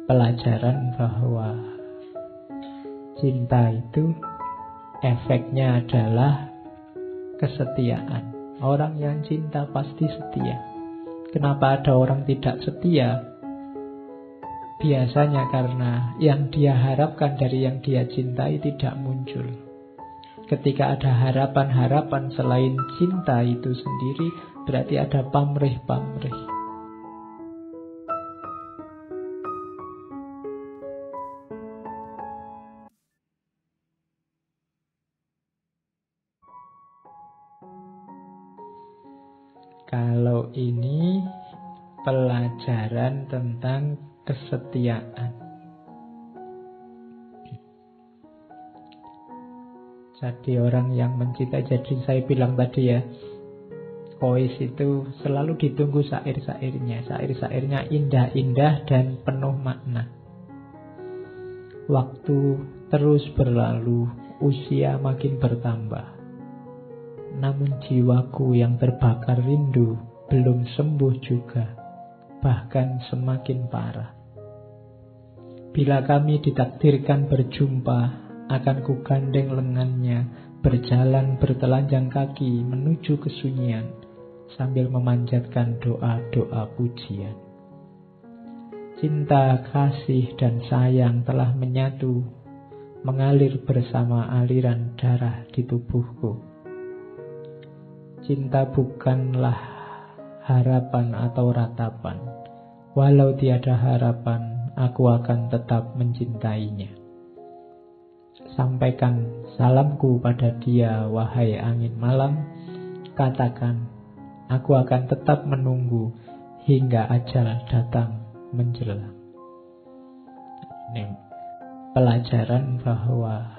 pelajaran bahwa cinta itu efeknya adalah kesetiaan. Orang yang cinta pasti setia. Kenapa ada orang tidak setia? Biasanya karena yang dia harapkan dari yang dia cintai tidak muncul. Ketika ada harapan-harapan selain cinta itu sendiri, berarti ada pamrih-pamrih. Kalau ini pelajaran tentang kesetiaan. Jadi orang yang mencintai, jadi saya bilang tadi ya, Kois itu selalu ditunggu syair-syairnya. Syair-syairnya indah-indah dan penuh makna. Waktu terus berlalu, usia makin bertambah. Namun jiwaku yang terbakar rindu belum sembuh juga, bahkan semakin parah. Bila kami ditakdirkan berjumpa, akan kugandeng lengannya, berjalan bertelanjang kaki menuju kesunyian, sambil memanjatkan doa-doa pujian. Cinta, kasih, dan sayang telah menyatu, mengalir bersama aliran darah di tubuhku. Cinta bukanlah harapan atau ratapan. Walau tiada harapan, aku akan tetap mencintainya. Sampaikan salamku pada dia, wahai angin malam. Katakan, aku akan tetap menunggu hingga ajal datang menjelang. Ini pelajaran bahwa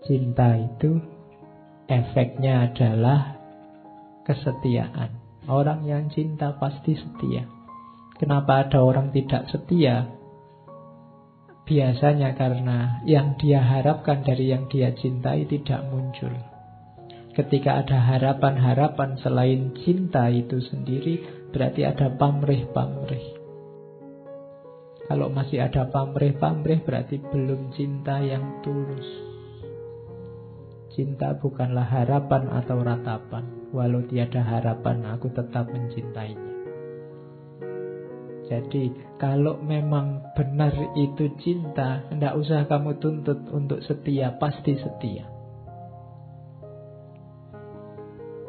cinta itu efeknya adalah kesetiaan. Orang yang cinta pasti setia. Kenapa ada orang tidak setia? Biasanya karena yang dia harapkan dari yang dia cintai tidak muncul. Ketika ada harapan-harapan selain cinta itu sendiri, berarti ada pamrih-pamrih. Kalau masih ada pamrih-pamrih, berarti belum cinta yang tulus. Cinta bukanlah harapan atau ratapan. Walau tiada harapan, aku tetap mencintainya. Jadi, kalau memang benar itu cinta, tidak usah kamu tuntut untuk setia, pasti setia.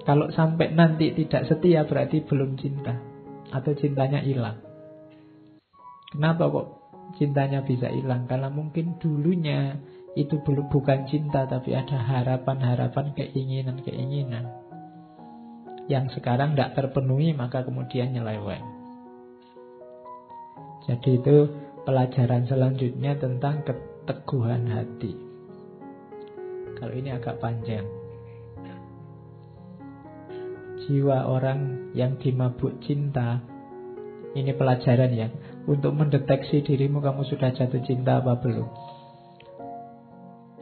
Kalau sampai nanti tidak setia, berarti belum cinta. Atau cintanya hilang. Kenapa kok cintanya bisa hilang? Karena mungkin dulunya itu bukan cinta, tapi ada harapan-harapan, keinginan-keinginan yang sekarang tidak terpenuhi, maka kemudian nyeleweng. Jadi itu pelajaran selanjutnya tentang keteguhan hati. Kalau ini agak panjang. Jiwa orang yang dimabuk cinta, ini pelajaran ya, untuk mendeteksi dirimu kamu sudah jatuh cinta apa belum.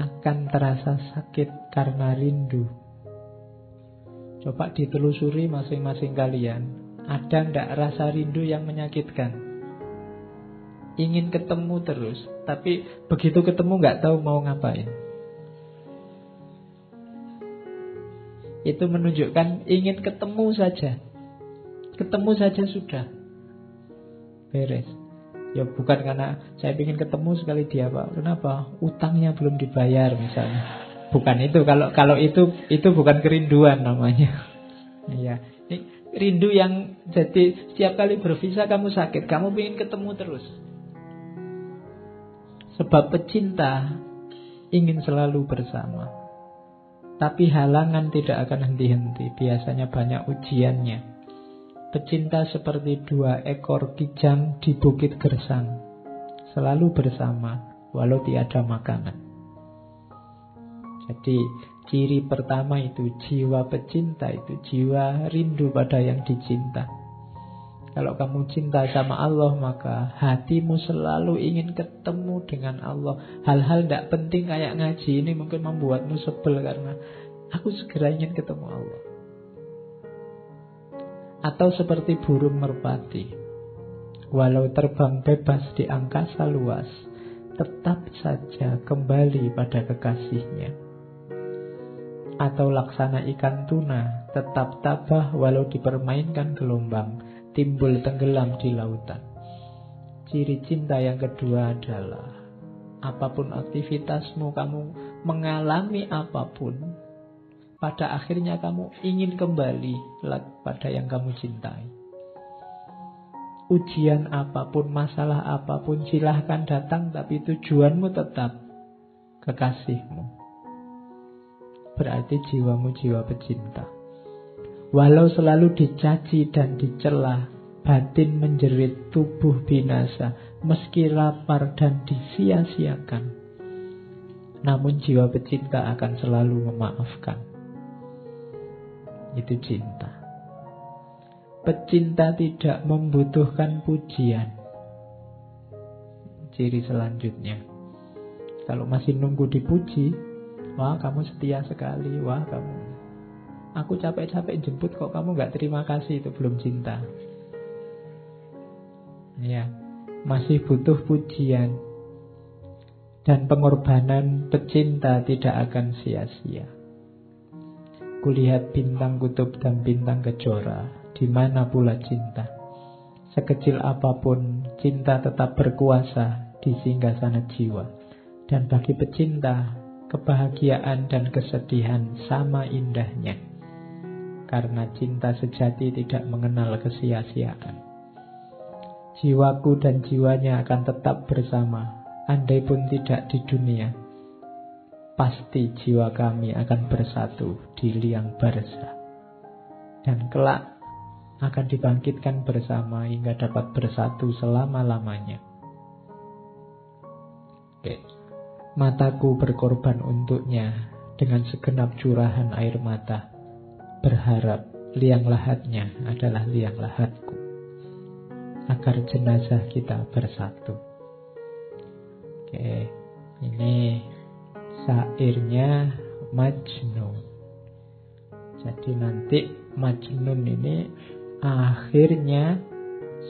Akan terasa sakit karena rindu. Coba ditelusuri masing-masing kalian. Ada ndak rasa rindu yang menyakitkan? Ingin ketemu terus, tapi begitu ketemu nggak tahu mau ngapain. Itu menunjukkan ingin ketemu saja. Ketemu saja sudah beres. Ya bukan karena saya ingin ketemu sekali dia Pak. Kenapa? Utangnya belum dibayar misalnya. Bukan itu. Kalau itu bukan kerinduan namanya. Ya, ini rindu yang jadi setiap kali berpisah kamu sakit, kamu ingin ketemu terus. Sebab pecinta ingin selalu bersama. Tapi halangan tidak akan henti-henti. Biasanya banyak ujiannya. Pecinta seperti dua ekor kijang di bukit gersang, selalu bersama walau tiada makanan. Jadi ciri pertama itu jiwa pecinta, itu jiwa rindu pada yang dicinta. Kalau kamu cinta sama Allah, maka hatimu selalu ingin ketemu dengan Allah. Hal-hal tidak penting kayak ngaji ini mungkin membuatmu sebel karena aku segera ingin ketemu Allah. Atau seperti burung merpati. walau terbang bebas di angkasa luas, tetap saja kembali pada kekasihnya. Atau laksana ikan tuna, tetap tabah walau dipermainkan gelombang, timbul tenggelam di lautan. Ciri cinta yang kedua adalah apapun aktivitasmu, kamu mengalami apapun, pada akhirnya kamu ingin kembali pada yang kamu cintai. Ujian apapun, masalah apapun, silahkan datang, tapi tujuanmu tetap kekasihmu. Berarti jiwamu jiwa pecinta. Walau selalu dicaci dan dicela, batin menjerit, tubuh binasa, meski lapar dan disia-siakan, namun jiwa pecinta akan selalu memaafkan. Itu cinta. Pecinta tidak membutuhkan pujian. Ciri selanjutnya, kalau masih nunggu dipuji, wah kamu setia sekali, wah kamu, aku capek-capek jemput kok kamu gak terima kasih, itu belum cinta. Ya, masih butuh pujian. Dan pengorbanan pecinta tidak akan sia-sia. Kulihat bintang kutub dan bintang kejora, di mana pula cinta. Sekecil apapun, cinta tetap berkuasa di singgasana jiwa. Dan bagi pecinta, kebahagiaan dan kesedihan sama indahnya. Karena cinta sejati tidak mengenal kesia-siaan. Jiwaku dan jiwanya akan tetap bersama, andai pun tidak di dunia. Pasti jiwa kami akan bersatu di liang barza. Dan kelak akan dibangkitkan bersama hingga dapat bersatu selama-lamanya. Oke. Mataku berkorban untuknya dengan segenap curahan air mata, berharap liang lahatnya adalah liang lahatku, agar jenazah kita bersatu. Oke, ini syairnya Majnun. Jadi nanti Majnun ini akhirnya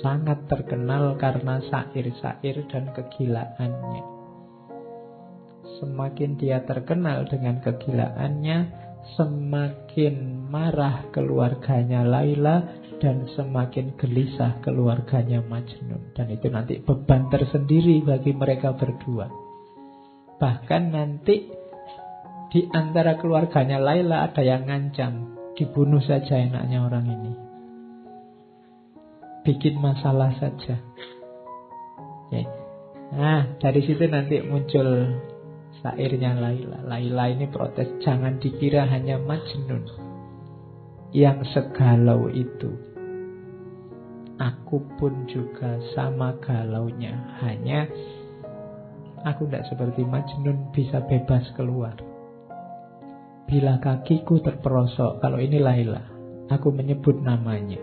sangat terkenal karena syair-syair dan kegilaannya. Semakin dia terkenal dengan kegilaannya, semakin marah keluarganya Laila dan semakin gelisah keluarganya Majnun. Dan itu nanti beban tersendiri bagi mereka berdua. Bahkan nanti di antara keluarganya Laila ada yang ngancam, dibunuh saja enaknya orang ini, bikin masalah saja. Oke. Nah, dari situ nanti muncul syairnya Laila. Laila ini protes, jangan dikira hanya Majnun yang segalau itu. Aku pun juga sama galaunya. Hanya aku tidak seperti Majnun bisa bebas keluar. Bila kakiku terperosok, kalau ini Laila, aku menyebut namanya.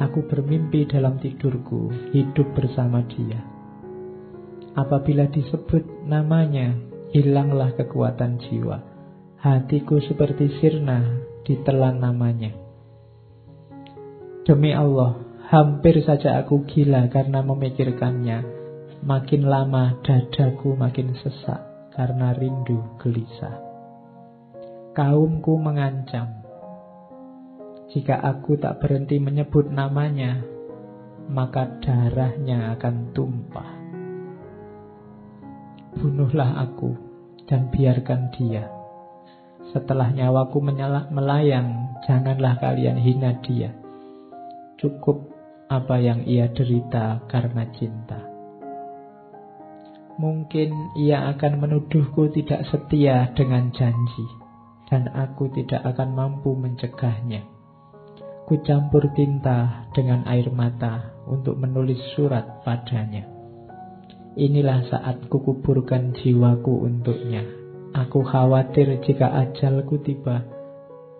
Aku bermimpi dalam tidurku, hidup bersama dia. Apabila disebut namanya, hilanglah kekuatan jiwa. Hatiku seperti sirna ditelan namanya. Demi Allah, hampir saja aku gila karena memikirkannya. Makin lama dadaku makin sesak karena rindu gelisah. Kaumku mengancam, jika aku tak berhenti menyebut namanya, maka darahnya akan tumpah. Bunuhlah aku dan biarkan dia. Setelah nyawaku melayang, janganlah kalian hina dia. Cukup apa yang ia derita karena cinta. Mungkin ia akan menuduhku tidak setia dengan janji, dan aku tidak akan mampu mencegahnya. Ku campur tinta dengan air mata untuk menulis surat padanya. Inilah saat kukuburkan jiwaku untuknya. Aku khawatir jika ajalku tiba,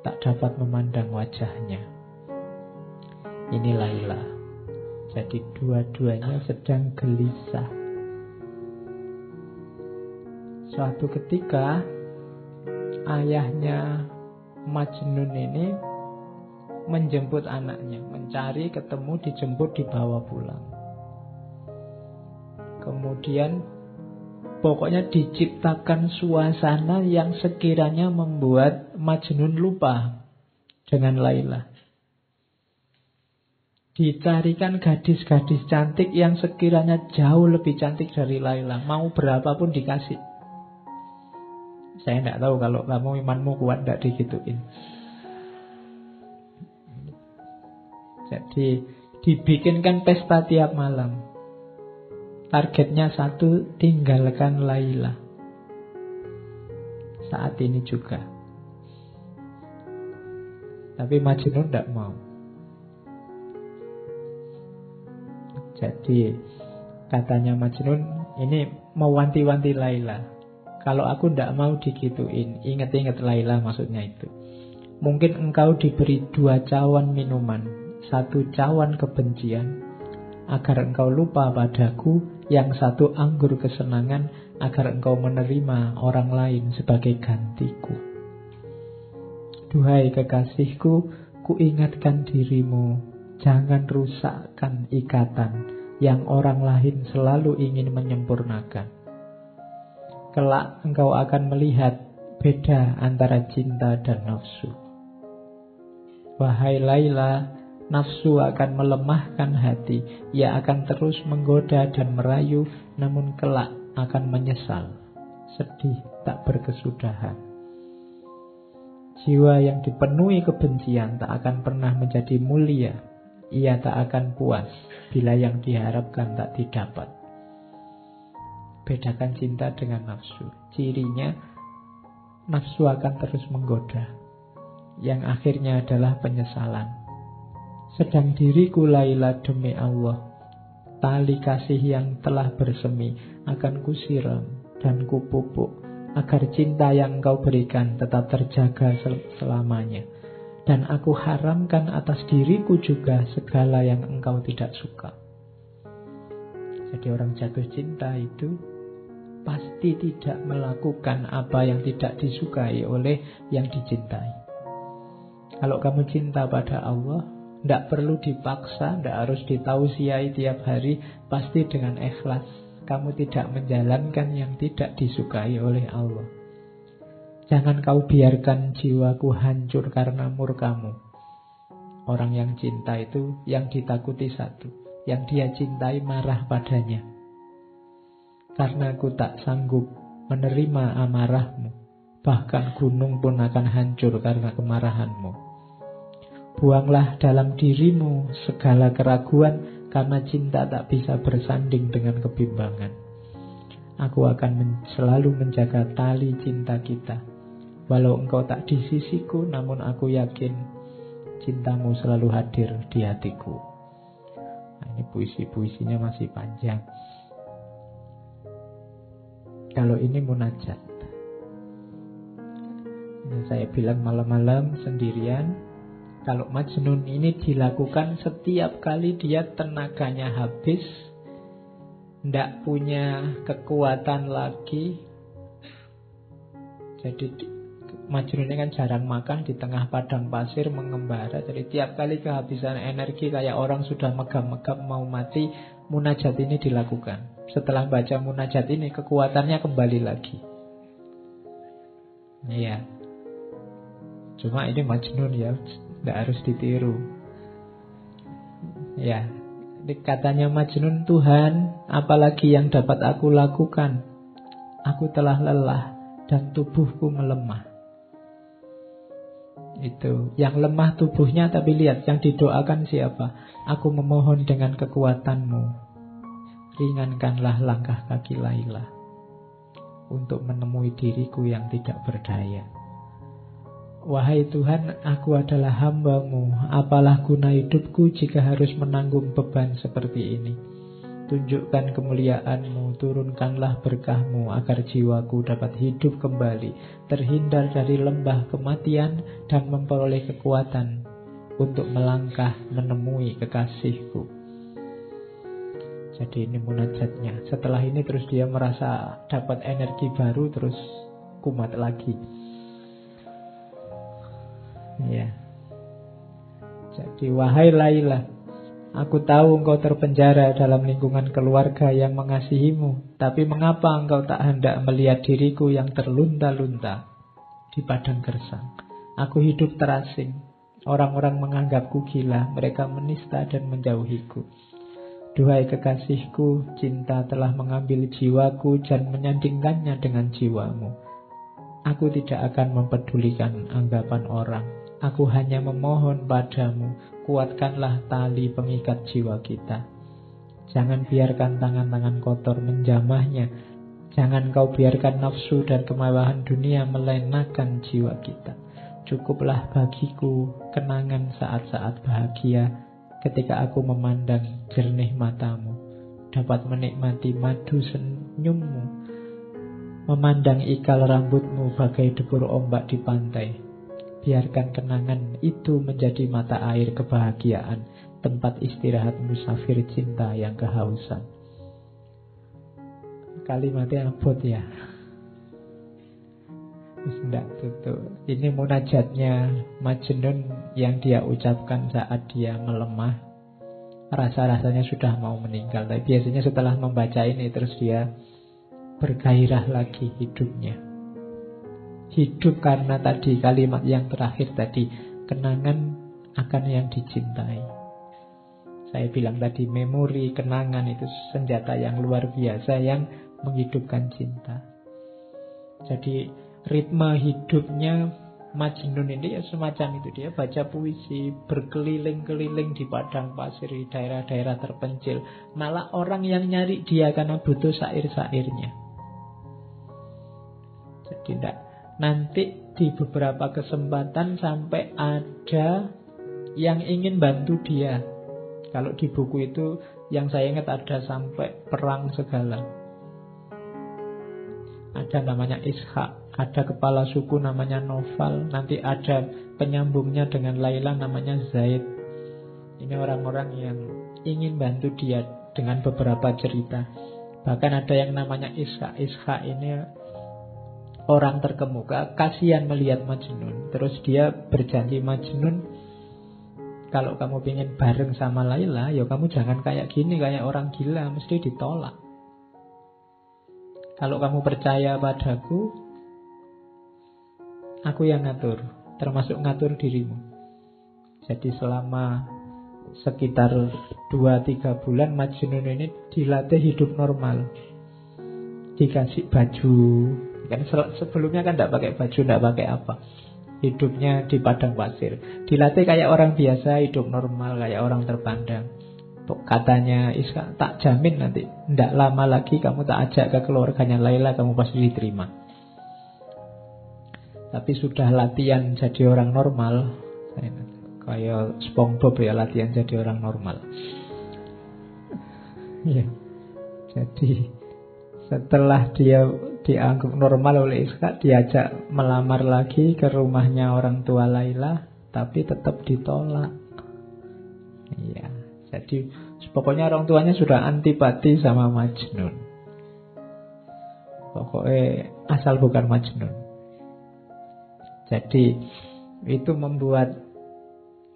tak dapat memandang wajahnya. Ini Laila. Jadi dua-duanya sedang gelisah. Suatu ketika ayahnya Majnun ini menjemput anaknya, mencari, ketemu, dijemput, dibawa pulang. Kemudian pokoknya diciptakan suasana yang sekiranya membuat Majnun lupa dengan Laila. Dicarikan gadis-gadis cantik yang sekiranya jauh lebih cantik dari Laila. Mau berapapun dikasih. Saya tidak tahu kalau kamu imanmu kuat tidak digituin. Jadi dibikinkan pesta tiap malam. Targetnya satu, tinggalkan Laila. Saat ini juga. Tapi Majnun tidak mau. Jadi katanya Majnun ini mewanti-wanti Laila. Kalau aku tidak mau digituin, ingat-ingat Laila maksudnya itu. Mungkin engkau diberi 2 cawan minuman, 1 cawan kebencian, agar engkau lupa padaku, yang 1 anggur kesenangan, agar engkau menerima orang lain sebagai gantiku. Duhai kekasihku, ku ingatkan dirimu, jangan rusakkan ikatan yang orang lain selalu ingin menyempurnakan. Kelak engkau akan melihat beda antara cinta dan nafsu. Wahai Laila, nafsu akan melemahkan hati. Ia akan terus menggoda dan merayu, namun kelak akan menyesal, sedih tak berkesudahan. Jiwa yang dipenuhi kebencian tak akan pernah menjadi mulia. Ia tak akan puas bila yang diharapkan tak didapat. Bedakan cinta dengan nafsu. Cirinya, nafsu akan terus menggoda, yang akhirnya adalah penyesalan. Sedang diriku Laila, demi Allah, tali kasih yang telah bersemi akan kusiram dan kupupuk, agar cinta yang engkau berikan tetap terjaga selamanya. Dan aku haramkan atas diriku juga segala yang engkau tidak suka. Jadi orang jatuh cinta itu pasti tidak melakukan apa yang tidak disukai oleh yang dicintai. Kalau kamu cinta pada Allah, tidak perlu dipaksa, tidak harus ditausiai tiap hari, pasti dengan ikhlas. Kamu tidak menjalankan yang tidak disukai oleh Allah. Jangan kau biarkan jiwaku hancur karena murkamu. Orang yang cinta itu yang ditakuti satu, yang dia cintai marah padanya. Karena aku tak sanggup menerima amarahmu, bahkan gunung pun akan hancur karena kemarahanmu. Buanglah dalam dirimu segala keraguan, karena cinta tak bisa bersanding dengan kebimbangan. Aku akan selalu menjaga tali cinta kita. Walau engkau tak di sisiku, namun aku yakin cintamu selalu hadir di hatiku. Nah, ini puisi-puisinya masih panjang. Kalau ini munajat. Ini saya bilang malam-malam sendirian. Kalau Majnun ini dilakukan setiap kali dia tenaganya habis, tidak punya kekuatan lagi. Jadi Majnun ini kan jarang makan, di tengah padang pasir mengembara. Jadi tiap kali kehabisan energi kayak orang sudah megap-megap mau mati, munajat ini dilakukan. Setelah baca munajat ini, kekuatannya kembali lagi. Iya. Cuma ini Majnun ya, tidak harus ditiru. Ya, ini katanya Majnun, Tuhan, apalagi yang dapat aku lakukan? Aku telah lelah dan tubuhku melemah. Itu, yang lemah tubuhnya, tapi lihat yang didoakan siapa? Aku memohon dengan kekuatanmu, ringankanlah langkah kaki Laila untuk menemui diriku yang tidak berdaya. Wahai Tuhan, aku adalah hamba-Mu. Apalah guna hidupku jika harus menanggung beban seperti ini? Tunjukkan kemuliaan-Mu, turunkanlah berkah-Mu, agar jiwaku dapat hidup kembali, terhindar dari lembah kematian, dan memperoleh kekuatan untuk melangkah menemui kekasihku. Jadi ini munajatnya. Setelah ini terus dia merasa dapat energi baru, terus kumat lagi. Ya. Jadi wahai Laila, aku tahu engkau terpenjara dalam lingkungan keluarga yang mengasihimu, tapi mengapa engkau tak hendak melihat diriku yang terlunta-lunta di padang gersang? Aku hidup terasing. Orang-orang menganggapku gila, mereka menista dan menjauhiku. Duhai kekasihku, cinta telah mengambil jiwaku dan menyandingkannya dengan jiwamu. Aku tidak akan mempedulikan anggapan orang. Aku hanya memohon padamu, kuatkanlah tali pengikat jiwa kita. Jangan biarkan tangan-tangan kotor menjamahnya. Jangan kau biarkan nafsu dan kemewahan dunia melenakan jiwa kita. Cukuplah bagiku kenangan saat-saat bahagia ketika aku memandang jernih matamu, dapat menikmati madu senyummu, memandang ikal rambutmu bagai debur ombak di pantai. Biarkan kenangan itu menjadi mata air kebahagiaan, tempat istirahat musafir cinta yang kehausan. Kalimatnya abot ya. Tidak tutup. Ini munajatnya Majnun yang dia ucapkan saat dia melemah. Rasa-rasanya sudah mau meninggal. Tapi biasanya setelah membaca ini terus dia bergairah lagi hidupnya. Hidup karena tadi kalimat yang terakhir tadi, kenangan akan yang dicintai. Saya bilang tadi memori, kenangan itu senjata yang luar biasa yang menghidupkan cinta. Jadi ritme hidupnya Majnun ini ya semacam itu. Dia baca puisi, berkeliling-keliling di padang pasir, di daerah-daerah terpencil. Malah orang yang nyari dia karena butuh syair-syairnya. Jadi tidak. Nanti di beberapa kesempatan sampai ada yang ingin bantu dia. Kalau di buku itu yang saya ingat ada sampai perang segala. Ada namanya Ishak, ada kepala suku namanya Noval, nanti ada penyambungnya dengan Laila namanya Zaid. Ini orang-orang yang ingin bantu dia dengan beberapa cerita. Bahkan ada yang namanya Ishak. Ishak ini orang terkemuka, kasihan melihat Majnun. Terus dia berjanji, Majnun, kalau kamu ingin bareng sama Laila, ya kamu jangan kayak gini, kayak orang gila, mesti ditolak. Kalau kamu percaya padaku, aku yang ngatur, termasuk ngatur dirimu. Jadi selama sekitar 2-3 bulan Majnun ini dilatih hidup normal. Dikasih baju. Kan sebelumnya kan tidak pakai baju, tidak pakai apa. Hidupnya di padang pasir. Dilatih kayak orang biasa, hidup normal, kayak orang terpandang. Katanya Iska, tak jamin nanti tidak lama lagi kamu tak ajak ke keluarganya Laila, kamu pasti diterima. Tapi sudah latihan jadi orang normal, kayak SpongeBob ya, latihan jadi orang normal. Ya, jadi setelah dia dianggap normal oleh Iska, diajak melamar lagi ke rumahnya orang tua Laila, tapi tetap ditolak. Iya. Jadi pokoknya orang tuanya sudah antipati sama Majnun. Pokoknya asal bukan Majnun. Jadi itu membuat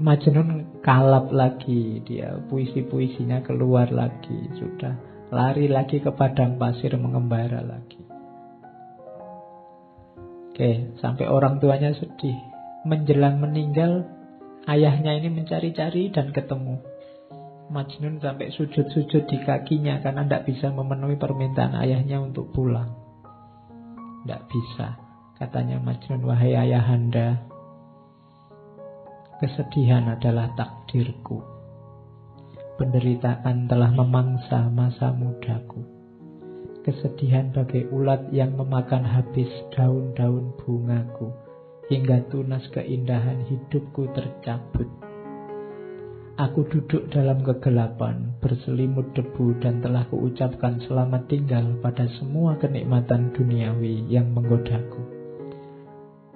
Majnun kalap lagi. Dia puisi-puisinya keluar lagi. Sudah lari lagi ke padang pasir mengembara lagi. Oke, sampai orang tuanya sedih. Menjelang meninggal, ayahnya ini mencari-cari dan ketemu. Majnun sampai sujud-sujud di kakinya karena tidak bisa memenuhi permintaan ayahnya untuk pulang. Tidak bisa. Katanya Majnun, wahai ayahanda, kesedihan adalah takdirku. Penderitaan telah memangsa masa mudaku. Kesedihan bagai ulat yang memakan habis daun-daun bungaku, hingga tunas keindahan hidupku tercabut. Aku duduk dalam kegelapan, berselimut debu, dan telah kuucapkan selamat tinggal pada semua kenikmatan duniawi yang menggodaku.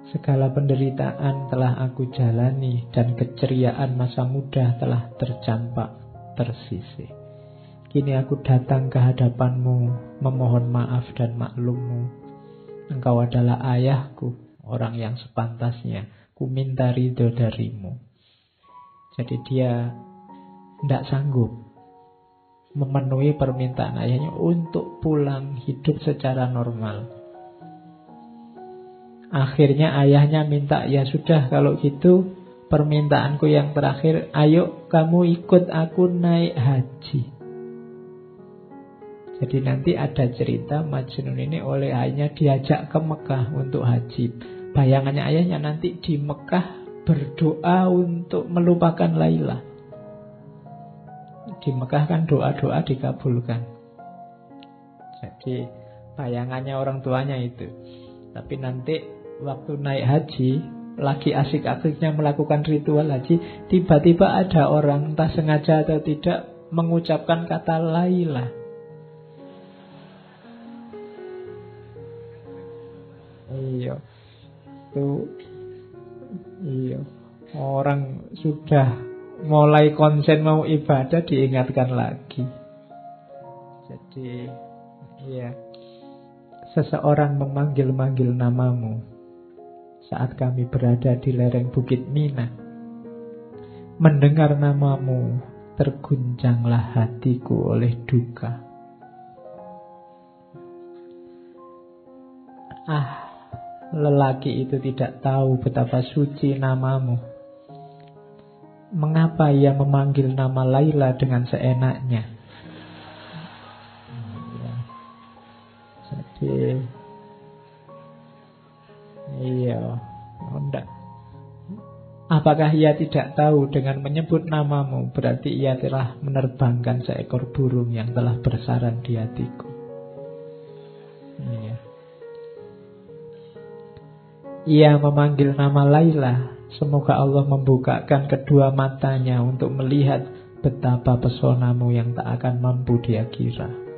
Segala penderitaan telah aku jalani, dan keceriaan masa muda telah tercampak, tersisih. Kini aku datang ke hadapanmu, memohon maaf dan maklummu. Engkau adalah ayahku, orang yang sepantasnya ku minta ridho darimu. Jadi dia tidak sanggup memenuhi permintaan ayahnya untuk pulang hidup secara normal. Akhirnya ayahnya minta, ya sudah kalau gitu permintaanku yang terakhir, ayo kamu ikut aku naik haji. Jadi nanti ada cerita Majnun ini oleh ayahnya diajak ke Mekah untuk haji. Bayangannya ayahnya nanti di Mekah berdoa untuk melupakan Laila. Di Mekah kan doa-doa dikabulkan. Jadi bayangannya orang tuanya itu. Tapi nanti waktu naik haji, lagi asik-asiknya melakukan ritual haji, tiba-tiba ada orang entah sengaja atau tidak mengucapkan kata Laila. Iya. Iya. Orang sudah mulai konsen mau ibadah diingatkan lagi. Jadi iya, seseorang memanggil-manggil namamu saat kami berada di lereng Bukit Mina. Mendengar namamu, terguncanglah hatiku oleh duka. Lelaki itu tidak tahu betapa suci namamu. Mengapa ia memanggil nama Laila dengan seenaknya? Jadi iya, enggak. Apakah ia tidak tahu dengan menyebut namamu berarti ia telah menerbangkan seekor burung yang telah bersarang di hatiku? Iya. Ia memanggil nama Laila. Semoga Allah membukakan kedua matanya untuk melihat betapa pesonamu yang tak akan mampu dia kira.